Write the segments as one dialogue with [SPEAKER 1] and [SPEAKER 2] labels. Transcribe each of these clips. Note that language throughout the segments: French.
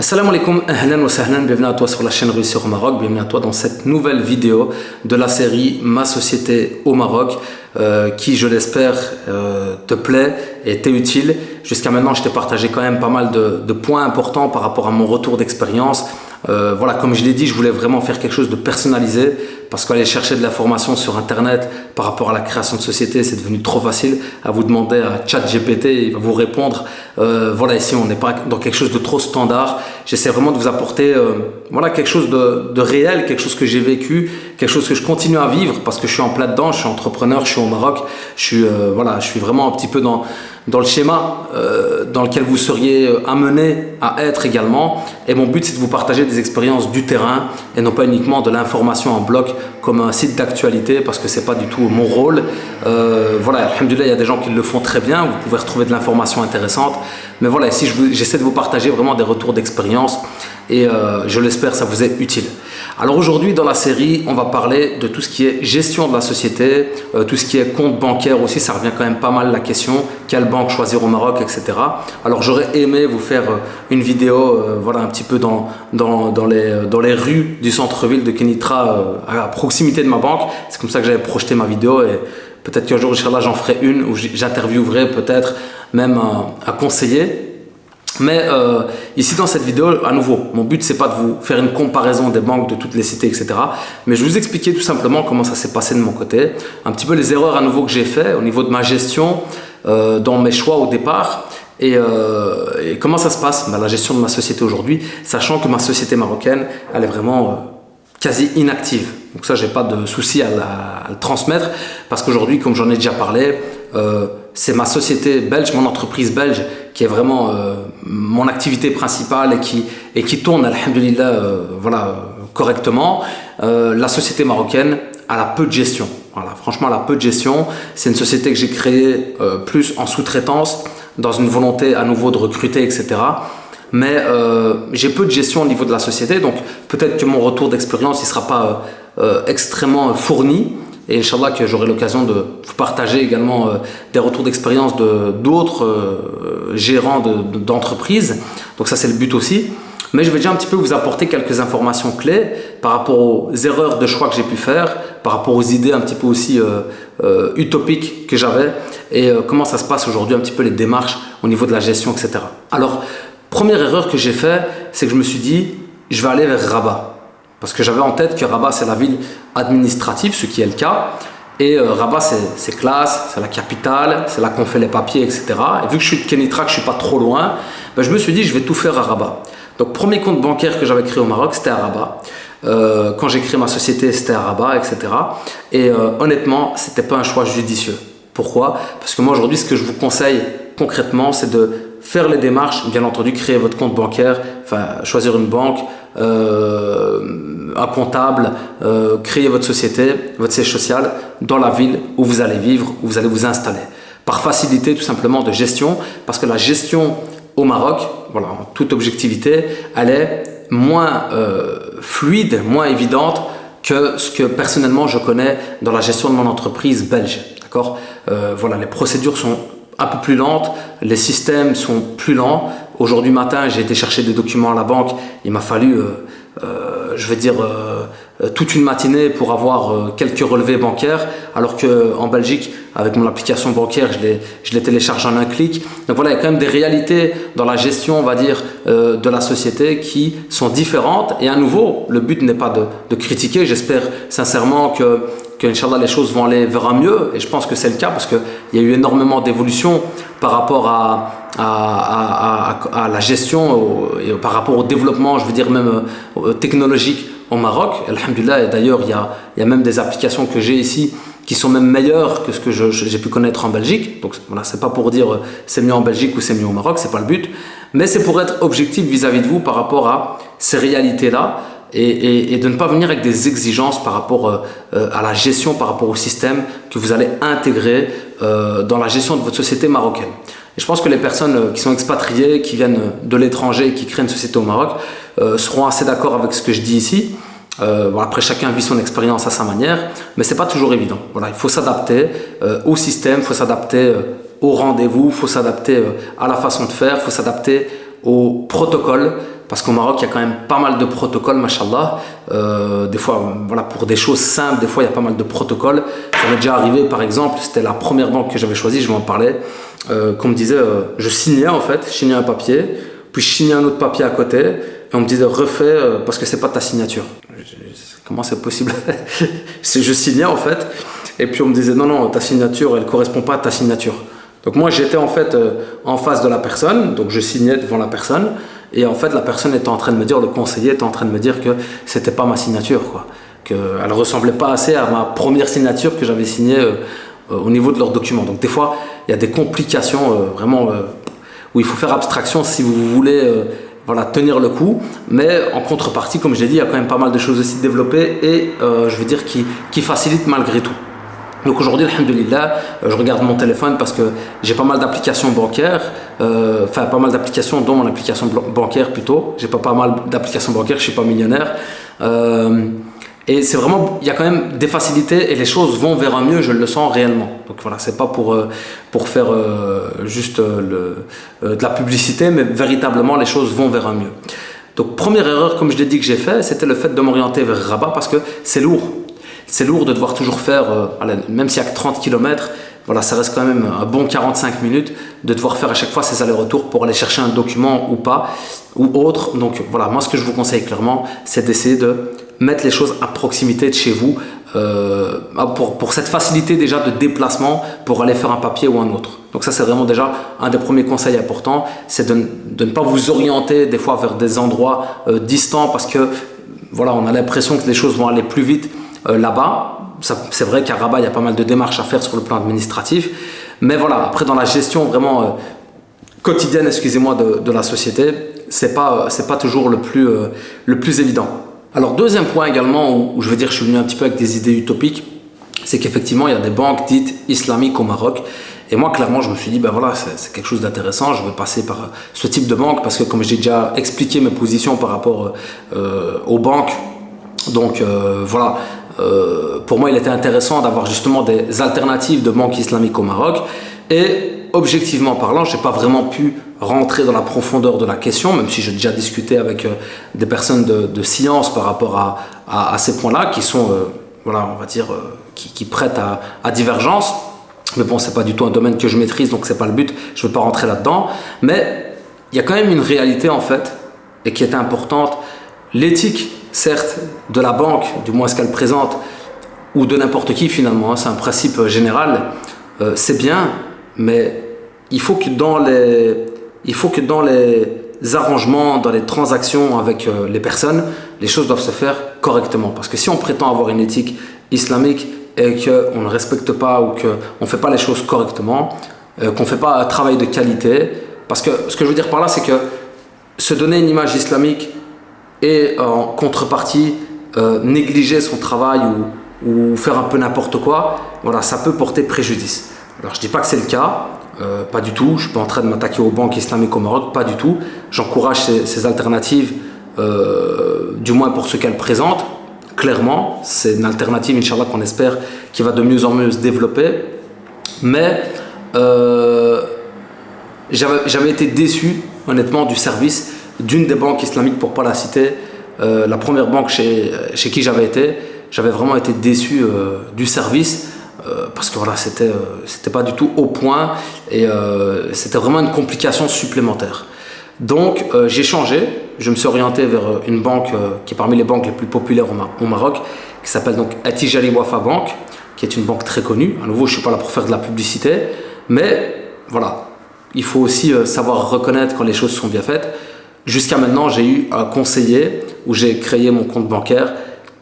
[SPEAKER 1] Assalamu alaikum, ahlan wa sahlan, bienvenue à toi sur la chaîne Réussir au Maroc, bienvenue à toi dans cette nouvelle vidéo de la série Ma société au Maroc qui, je l'espère, te plaît et t'est utile. Jusqu'à maintenant, je t'ai partagé quand même pas mal de points importants par rapport à mon retour d'expérience. Voilà, comme je l'ai dit, je voulais vraiment faire quelque chose de personnalisé parce qu'aller chercher de l'information sur internet par rapport à la création de société, c'est devenu trop facile. À vous demander à ChatGPT, il va vous répondre. Voilà, ici on n'est pas dans quelque chose de trop standard. J'essaie vraiment de vous apporter voilà, quelque chose de réel, quelque chose que j'ai vécu, quelque chose que je continue à vivre parce que je suis en plein dedans, je suis entrepreneur, je suis au Maroc, voilà, je suis vraiment un petit peu dans le schéma dans lequel vous seriez amené à être également. Et mon but, c'est de vous partager des expériences du terrain et non pas uniquement de l'information en bloc comme un site d'actualité parce que c'est pas du tout mon rôle. Voilà, alhamdoulilah, il y a des gens qui le font très bien, vous pouvez retrouver de l'information intéressante. Mais voilà, ici, j'essaie de vous partager vraiment des retours d'expérience et je l'espère, ça vous est utile. Alors aujourd'hui, dans la série, on va parler de tout ce qui est gestion de la société, tout ce qui est compte bancaire aussi, ça revient quand même pas mal la question, quelle banque choisir au Maroc, etc. Alors j'aurais aimé vous faire une vidéo voilà, un petit peu dans les rues du centre-ville de Kenitra, à proximité de ma banque. C'est comme ça que j'avais projeté ma vidéo et peut-être qu'un jour, Inch'Allah, j'en ferai une où j'interviewerai peut-être même un conseiller. Mais ici dans cette vidéo, à nouveau, mon but c'est pas de vous faire une comparaison des banques de toutes les cités, etc. Mais je vais vous expliquer tout simplement comment ça s'est passé de mon côté, un petit peu les erreurs à nouveau que j'ai fait au niveau de ma gestion, dans mes choix au départ. Et comment ça se passe, la gestion de ma société aujourd'hui, sachant que ma société marocaine, elle est vraiment quasi inactive. Donc ça, j'ai pas de souci à le transmettre parce qu'aujourd'hui, comme j'en ai déjà parlé, c'est ma société belge, mon entreprise belge qui est vraiment mon activité principale et qui tourne, alhamdoulilah, voilà, correctement. La société marocaine, elle a peu de gestion. Voilà, franchement, elle a peu de gestion. C'est une société que j'ai créée plus en sous-traitance, dans une volonté à nouveau de recruter, etc. Mais j'ai peu de gestion au niveau de la société, donc peut-être que mon retour d'expérience ne sera pas extrêmement fourni. Et Inch'Allah que j'aurai l'occasion de vous partager également des retours d'expérience d'autres gérants d'entreprises. Donc ça c'est le but aussi. Mais je vais déjà un petit peu vous apporter quelques informations clés par rapport aux erreurs de choix que j'ai pu faire, par rapport aux idées un petit peu aussi utopiques que j'avais et comment ça se passe aujourd'hui, un petit peu les démarches au niveau de la gestion, etc. Alors, première erreur que j'ai fait, c'est que je me suis dit, je vais aller vers Rabat. Parce que j'avais en tête que Rabat, c'est la ville administrative, ce qui est le cas. Et Rabat, c'est classe, c'est la capitale, c'est là qu'on fait les papiers, etc. Et vu que je suis de Kenitra, que je ne suis pas trop loin, ben je me suis dit, je vais tout faire à Rabat. Donc, premier compte bancaire que j'avais créé au Maroc, c'était à Rabat. Quand j'ai créé ma société, c'était à Rabat, etc. Et honnêtement, ce n'était pas un choix judicieux. Pourquoi? Parce que moi, aujourd'hui, ce que je vous conseille concrètement, c'est de faire les démarches, bien entendu, créer votre compte bancaire, enfin, choisir une banque, un comptable, créer votre société, votre siège social dans la ville où vous allez vivre, où vous allez vous installer. Par facilité tout simplement de gestion, parce que la gestion au Maroc, voilà, en toute objectivité, elle est moins fluide, moins évidente que ce que personnellement je connais dans la gestion de mon entreprise belge. D'accord, voilà, les procédures sont un peu plus lentes, les systèmes sont plus lents. Aujourd'hui matin, j'ai été chercher des documents à la banque. Il m'a fallu, je vais dire, toute une matinée pour avoir quelques relevés bancaires, alors qu'en Belgique, avec mon application bancaire, je les télécharge en un clic. Donc voilà, il y a quand même des réalités dans la gestion, on va dire, de la société qui sont différentes. Et à nouveau, le but n'est pas de critiquer. J'espère sincèrement que Inch'Allah, les choses vont aller vers un mieux. Et je pense que c'est le cas parce qu'il y a eu énormément d'évolution par rapport à la gestion et par rapport au développement, je veux dire même technologique au Maroc. Alhamdulillah, et d'ailleurs, il y a même des applications que j'ai ici qui sont même meilleures que ce que j'ai pu connaître en Belgique. Donc voilà, c'est pas pour dire c'est mieux en Belgique ou c'est mieux au Maroc, c'est pas le but. Mais c'est pour être objectif vis-à-vis de vous par rapport à ces réalités-là. Et de ne pas venir avec des exigences par rapport à la gestion, par rapport au système que vous allez intégrer dans la gestion de votre société marocaine. Et je pense que les personnes qui sont expatriées, qui viennent de l'étranger et qui créent une société au Maroc seront assez d'accord avec ce que je dis ici. Bon, après, chacun vit son expérience à sa manière, mais ce n'est pas toujours évident. Voilà, il faut s'adapter au système, il faut s'adapter au rendez-vous, il faut s'adapter à la façon de faire, il faut s'adapter au protocole parce qu'au Maroc, il y a quand même pas mal de protocoles, machallah. Des fois, voilà, pour des choses simples, des fois, il y a pas mal de protocoles. Ça m'est déjà arrivé, par exemple, c'était la première banque que j'avais choisie, je vais en parler, qu'on me disait, je signais en fait, je signais un papier, puis je signais un autre papier à côté, et on me disait, refais, parce que c'est pas ta signature. Comment c'est possible? Je signais en fait, et puis on me disait, non, non, ta signature, elle correspond pas à ta signature. Donc moi, j'étais en fait en face de la personne, donc je signais devant la personne, et en fait, la personne était en train de me dire, le conseiller était en train de me dire que c'était pas ma signature, quoi. Qu'elle ressemblait pas assez à ma première signature que j'avais signée au niveau de leurs documents. Donc des fois, il y a des complications vraiment où il faut faire abstraction si vous voulez voilà, tenir le coup. Mais en contrepartie, comme je l'ai dit, il y a quand même pas mal de choses aussi développées et je veux dire qui facilitent malgré tout. Donc aujourd'hui, alhamdoulilah, je regarde mon téléphone parce que j'ai pas mal d'applications bancaires, enfin pas mal d'applications, dont mon application bancaire plutôt. J'ai pas mal d'applications bancaires, je suis pas millionnaire. Et c'est vraiment, il y a quand même des facilités et les choses vont vers un mieux, je le sens réellement. Donc voilà, c'est pas pour faire juste de la publicité, mais véritablement les choses vont vers un mieux. Donc première erreur, comme je l'ai dit que j'ai fait, c'était le fait de m'orienter vers Rabat parce que c'est lourd. C'est lourd de devoir toujours faire, même s'il n'y a que 30 km, voilà, ça reste quand même un bon 45 minutes de devoir faire à chaque fois ces allers-retours pour aller chercher un document ou pas, ou autre. Donc voilà, moi ce que je vous conseille clairement, c'est d'essayer de mettre les choses à proximité de chez vous pour cette facilité déjà de déplacement pour aller faire un papier ou un autre. Donc ça c'est vraiment déjà un des premiers conseils importants, c'est de ne pas vous orienter des fois vers des endroits distants parce que voilà, on a l'impression que les choses vont aller plus vite là-bas. C'est vrai qu'à Rabat, il y a pas mal de démarches à faire sur le plan administratif. Mais voilà, après dans la gestion vraiment quotidienne, excusez-moi, de la société, c'est pas toujours le plus évident. Alors deuxième point également, où je veux dire je suis venu un petit peu avec des idées utopiques, c'est qu'effectivement il y a des banques dites islamiques au Maroc. Et moi clairement je me suis dit, ben voilà, c'est quelque chose d'intéressant, je vais passer par ce type de banque parce que comme j'ai déjà expliqué mes positions par rapport aux banques, donc voilà, pour moi il était intéressant d'avoir justement des alternatives de banques islamiques au Maroc. Et objectivement parlant, je n'ai pas vraiment pu rentrer dans la profondeur de la question, même si j'ai déjà discuté avec des personnes de science par rapport à ces points-là, qui sont, voilà, on va dire, qui prêtent à divergence. Mais bon, c'est pas du tout un domaine que je maîtrise, donc c'est pas le but, je ne veux pas rentrer là-dedans. Mais il y a quand même une réalité en fait, et qui est importante. L'éthique, certes, de la banque, du moins ce qu'elle présente, ou de n'importe qui finalement, hein, c'est un principe général, c'est bien, mais il faut que dans les arrangements, dans les transactions avec les personnes, les choses doivent se faire correctement. Parce que si on prétend avoir une éthique islamique et qu'on ne respecte pas ou qu'on ne fait pas les choses correctement, qu'on ne fait pas un travail de qualité, parce que ce que je veux dire par là, c'est que se donner une image islamique et en contrepartie négliger son travail ou faire un peu n'importe quoi, voilà, ça peut porter préjudice. Alors je ne dis pas que c'est le cas, pas du tout, je ne suis pas en train de m'attaquer aux banques islamiques au Maroc, pas du tout. J'encourage ces alternatives, du moins pour ce qu'elles présentent. Clairement, c'est une alternative, Inch'Allah, qu'on espère qui va de mieux en mieux se développer. Mais j'avais été déçu, honnêtement, du service d'une des banques islamiques, pour ne pas la citer. La première banque chez qui j'avais été, j'avais vraiment été déçu du service. Parce que voilà, c'était pas du tout au point et c'était vraiment une complication supplémentaire. Donc j'ai changé, je me suis orienté vers une banque qui est parmi les banques les plus populaires au Maroc, qui s'appelle donc Attijari Wafa Bank, qui est une banque très connue. À nouveau, je suis pas là pour faire de la publicité, mais voilà, il faut aussi savoir reconnaître quand les choses sont bien faites. Jusqu'à maintenant, j'ai eu un conseiller où j'ai créé mon compte bancaire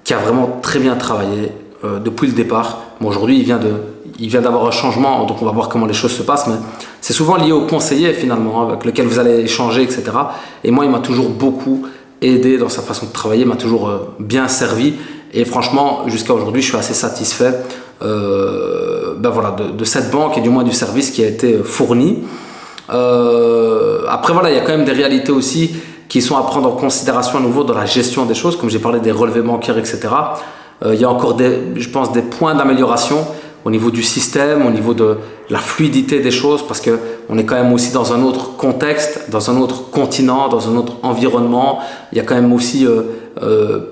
[SPEAKER 1] qui a vraiment très bien travaillé depuis le départ. Bon, aujourd'hui, il vient d'avoir un changement, donc on va voir comment les choses se passent, mais c'est souvent lié au conseiller finalement, avec lequel vous allez échanger, etc. Et moi, il m'a toujours beaucoup aidé dans sa façon de travailler, il m'a toujours bien servi. Et franchement, jusqu'à aujourd'hui, je suis assez satisfait ben voilà, de cette banque et du moins du service qui a été fourni. Après, voilà, il y a quand même des réalités aussi qui sont à prendre en considération à nouveau dans la gestion des choses, comme j'ai parlé des relevés bancaires, etc. Il y a encore je pense, des points d'amélioration au niveau du système, au niveau de la fluidité des choses, parce qu'on est quand même aussi dans un autre contexte, dans un autre continent, dans un autre environnement. Il y a quand même aussi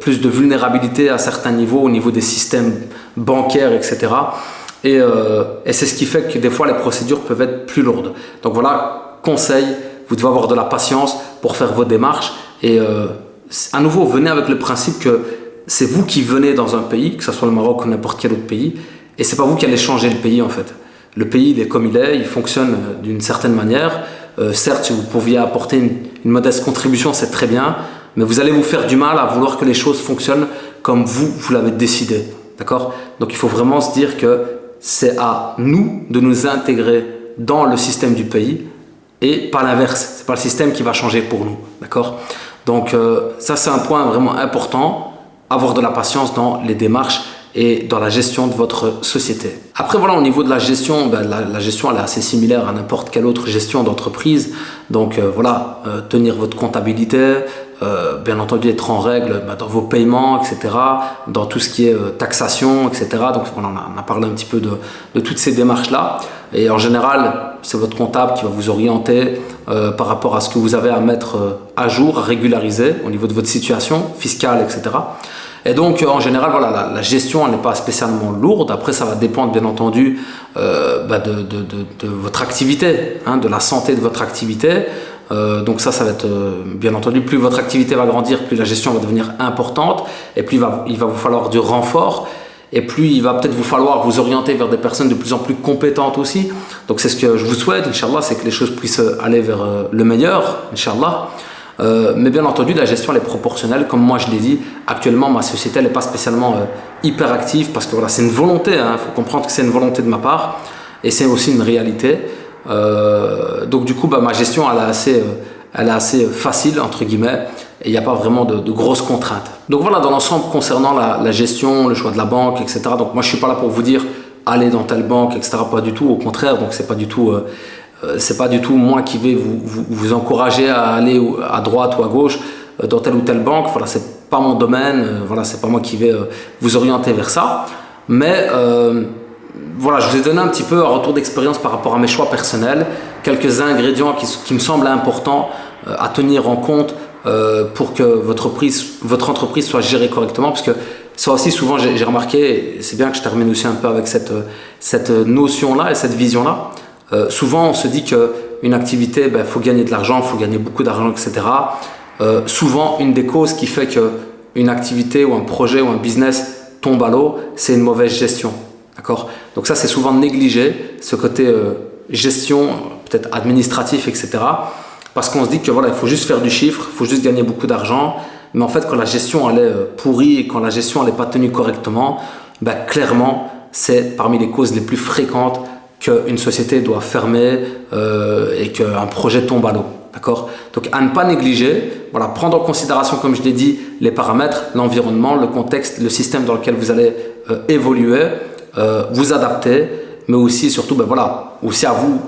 [SPEAKER 1] plus de vulnérabilité à certains niveaux, au niveau des systèmes bancaires, etc. Et c'est ce qui fait que des fois les procédures peuvent être plus lourdes. Donc voilà, conseil, vous devez avoir de la patience pour faire vos démarches. Et à nouveau, venez avec le principe que c'est vous qui venez dans un pays, que ce soit le Maroc ou n'importe quel autre pays, et c'est pas vous qui allez changer le pays en fait. Le pays, il est comme il est, il fonctionne d'une certaine manière. Certes, si vous pouviez apporter une modeste contribution, c'est très bien, mais vous allez vous faire du mal à vouloir que les choses fonctionnent comme vous l'avez décidé. D'accord? Donc il faut vraiment se dire que c'est à nous de nous intégrer dans le système du pays et pas l'inverse. C'est pas le système qui va changer pour nous. D'accord? Donc ça, c'est un point vraiment important. Avoir de la patience dans les démarches et dans la gestion de votre société. Après voilà, au niveau de la gestion, la gestion elle est assez similaire à n'importe quelle autre gestion d'entreprise. Donc voilà, tenir votre comptabilité, bien entendu être en règle dans vos paiements, etc. Dans tout ce qui est taxation, etc. Donc voilà, on a parlé un petit peu de toutes ces démarches-là. Et en général, c'est votre comptable qui va vous orienter par rapport à ce que vous avez à mettre à jour, à régulariser au niveau de votre situation fiscale, etc. Et donc, en général, voilà, la gestion elle n'est pas spécialement lourde. Après, ça va dépendre, bien entendu, de votre activité, hein, de la santé de votre activité. Donc ça va être, bien entendu, plus votre activité va grandir, plus la gestion va devenir importante. Et plus il va vous falloir du renfort. Et plus il va peut-être vous falloir vous orienter vers des personnes de plus en plus compétentes aussi. Donc c'est ce que je vous souhaite, Inch'Allah, c'est que les choses puissent aller vers le meilleur, Inch'Allah. Mais bien entendu, la gestion elle est proportionnelle. Comme moi je l'ai dit, actuellement ma société n'est pas spécialement hyper active parce que voilà, c'est une volonté, il faut comprendre que c'est une volonté de ma part et c'est aussi une réalité. Donc du coup, ma gestion elle est assez facile entre guillemets et il n'y a pas vraiment de grosses contraintes. Donc voilà, dans l'ensemble concernant la gestion, le choix de la banque, etc. Donc moi je suis pas là pour vous dire allez dans telle banque, etc. Pas du tout, au contraire. Donc c'est pas du tout moi qui vais vous encourager à aller à droite ou à gauche dans telle ou telle banque. Voilà, c'est pas mon domaine. Voilà, c'est pas moi qui vais vous orienter vers ça. Mais voilà, je vous ai donné un petit peu un retour d'expérience par rapport à mes choix personnels, quelques ingrédients qui me semblent importants à tenir en compte pour que votre entreprise soit gérée correctement, parce que ça aussi souvent j'ai remarqué, et c'est bien que je termine aussi un peu avec cette notion-là et cette vision-là. Souvent on se dit qu'une activité, faut gagner de l'argent, il faut gagner beaucoup d'argent, etc. Souvent une des causes qui fait qu'une activité ou un projet ou un business tombe à l'eau, c'est une mauvaise gestion. D'accord? Donc ça c'est souvent négligé, ce côté gestion, peut-être administratif, etc. Parce qu'on se dit que voilà, il faut juste faire du chiffre, il faut juste gagner beaucoup d'argent. Mais en fait, quand la gestion elle est pourrie et quand la gestion elle n'est pas tenue correctement, clairement, c'est parmi les causes les plus fréquentes qu'une société doit fermer et qu'un projet tombe à l'eau. D'accord? Donc à ne pas négliger, voilà, prendre en considération, comme je l'ai dit, les paramètres, l'environnement, le contexte, le système dans lequel vous allez évoluer, vous adapter, mais aussi, surtout, voilà, aussi à vous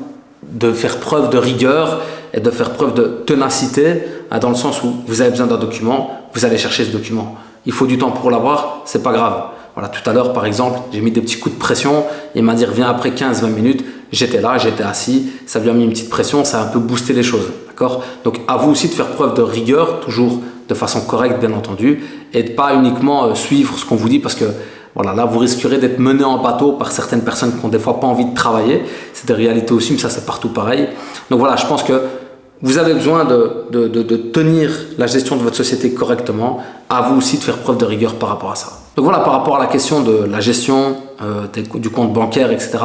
[SPEAKER 1] de faire preuve de rigueur et de faire preuve de ténacité, dans le sens où vous avez besoin d'un document, vous allez chercher ce document. Il faut du temps pour l'avoir, c'est pas grave. Voilà, tout à l'heure, par exemple, j'ai mis des petits coups de pression. Il m'a dit reviens après 15-20 minutes. J'étais là, j'étais assis. Ça lui a mis une petite pression, ça a un peu boosté les choses. D'accord? Donc, à vous aussi de faire preuve de rigueur, toujours de façon correcte, bien entendu, et de pas uniquement suivre ce qu'on vous dit, parce que voilà, là, vous risquerez d'être mené en bateau par certaines personnes qui ont des fois pas envie de travailler. C'est des réalités aussi, mais ça, c'est partout pareil. Donc voilà, je pense que vous avez besoin de tenir la gestion de votre société correctement. À vous aussi de faire preuve de rigueur par rapport à ça. Donc voilà, par rapport à la question de la gestion du compte bancaire, etc.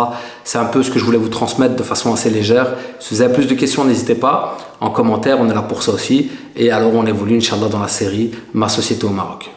[SPEAKER 1] C'est un peu ce que je voulais vous transmettre de façon assez légère. Si vous avez plus de questions, n'hésitez pas. En commentaire, on est là pour ça aussi. Et alors, on évolue, Inch'Allah, dans la série Ma société au Maroc.